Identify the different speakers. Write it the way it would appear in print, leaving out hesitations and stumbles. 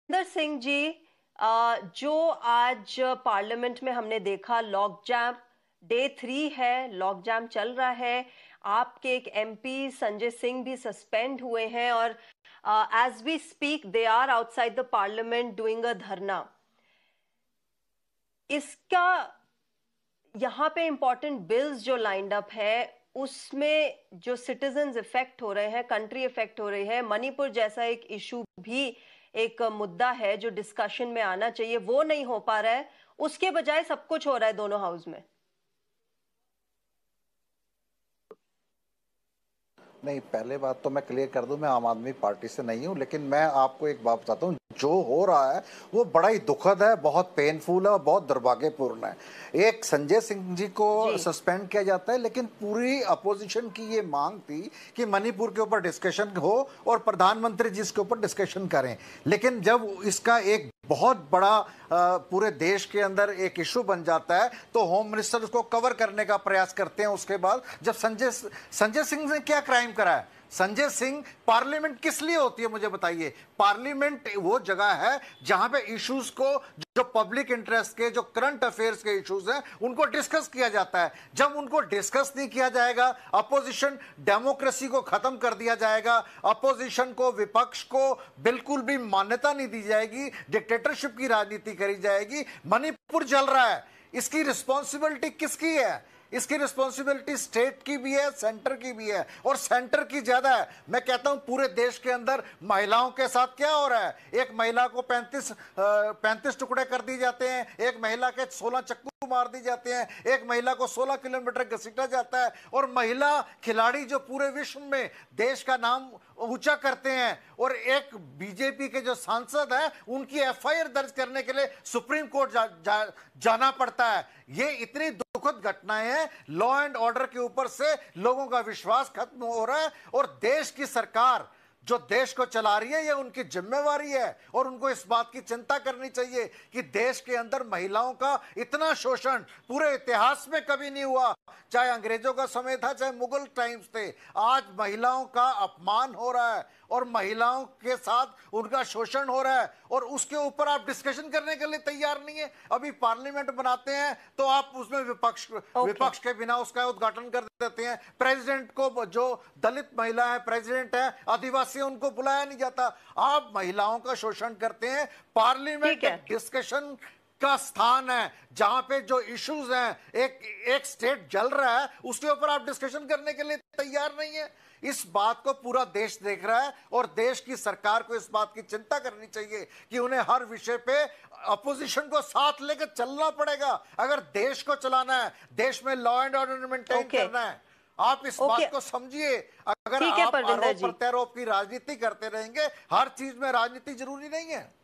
Speaker 1: परविंदर सिंह जी, जो आज पार्लियामेंट में हमने देखा, लॉग जैम डे 3 है, लॉग जैम चल रहा है। आपके एक एमपी संजय सिंह भी सस्पेंड हुए हैं और as we speak they are outside the parliament doing a dharna. इसका यहाँ पे इंपॉर्टेंट बिल्स जो लाइंड अप है उसमें जो सिटीजन्स इफेक्ट हो रहे हैं, कंट्री इफेक्ट हो रही है, मणिपुर जैसा एक इशू भी एक मुद्दा है जो डिस्कशन में आना चाहिए, वो नहीं हो पा रहा है। उसके बजाय सब कुछ हो रहा है दोनों हाउस में।
Speaker 2: नहीं, पहले बात तो मैं क्लियर कर दूं, मैं आम आदमी पार्टी से नहीं हूं, लेकिन मैं आपको एक बात बताता हूं, जो हो रहा है वो बड़ा ही दुखद है, बहुत पेनफुल है और बहुत दुर्भाग्यपूर्ण है। एक संजय सिंह जी को सस्पेंड किया जाता है, लेकिन पूरी अपोजिशन की ये मांग थी कि मणिपुर के ऊपर डिस्कशन हो और प्रधानमंत्री जी इसके ऊपर डिस्कशन करें। लेकिन जब इसका एक बहुत बड़ा पूरे देश के अंदर एक इशू बन जाता है तो होम मिनिस्टर उसको कवर करने का प्रयास करते हैं। उसके बाद जब संजय सिंह ने क्या क्राइम करा है? संजय सिंह, पार्लियामेंट किस लिए होती है मुझे बताइए? पार्लियामेंट वो जगह है जहां पे इश्यूज को, जो पब्लिक इंटरेस्ट के, जो करंट अफेयर्स के इश्यूज हैं, उनको डिस्कस किया जाता है। जब उनको डिस्कस नहीं किया जाएगा, अपोजिशन डेमोक्रेसी को खत्म कर दिया जाएगा, अपोजिशन को, विपक्ष को बिल्कुल भी मान्यता नहीं दी जाएगी, डिक्टेटरशिप की राजनीति करी जाएगी। मणिपुर जल रहा है, इसकी रिस्पॉन्सिबिलिटी किसकी है? इसकी रिस्पॉन्सिबिलिटी स्टेट की भी है, सेंटर की भी है, और सेंटर की ज्यादा है। मैं कहता हूं पूरे देश के अंदर महिलाओं के साथ क्या हो रहा है? एक महिला को 35 टुकड़े कर दिए जाते हैं, एक महिला के 16 चक्कू मार दी जाते हैं, एक महिला को 16 किलोमीटर घसीटा जाता है, और महिला खिलाड़ी जो पूरे विश्व में देश का नाम ऊंचा करते हैं, और एक बीजेपी के जो सांसद हैं उनकी एफआईआर दर्ज करने के लिए सुप्रीम कोर्ट जाना पड़ता है। ये इतनी दुखद घटनाएं हैं। लॉ एंड ऑर्डर के ऊपर से लोगों का विश्वास खत्म हो रहा है, और देश की सरकार जो देश को चला रही है ये उनकी जिम्मेवारी है, और उनको इस बात की चिंता करनी चाहिए कि देश के अंदर महिलाओं का इतना शोषण पूरे इतिहास में कभी नहीं हुआ। चाहे अंग्रेजों का समय था, चाहे मुगल टाइम्स थे, आज महिलाओं का अपमान हो रहा है और महिलाओं के साथ उनका शोषण हो रहा है, और उसके ऊपर आप डिस्कशन करने के लिए तैयार नहीं है। अभी पार्लियामेंट बनाते हैं तो आप उसमें विपक्ष के बिना उसका उद्घाटन कर देते हैं। प्रेसिडेंट को, जो दलित महिला है, प्रेसिडेंट है, आदिवासी, उनको बुलाया नहीं जाता। आप महिलाओं का शोषण करते हैं। पार्लियामेंट डिस्कशन का स्थान है जहां पे जो इश्यूज हैं, एक स्टेट जल रहा है, उसके ऊपर आप डिस्कशन करने के लिए तैयार नहीं है। इस बात को पूरा देश देख रहा है, और देश की सरकार को इस बात की चिंता करनी चाहिए कि उन्हें हर विषय पे अपोजिशन को साथ लेकर चलना पड़ेगा अगर देश को चलाना है, देश में लॉ एंड ऑर्डर मेंटेन करना है। आप इस बात को समझिए। अगर आप आरोप प्रत्यारोप की राजनीति करते रहेंगे, हर चीज में राजनीति जरूरी नहीं है।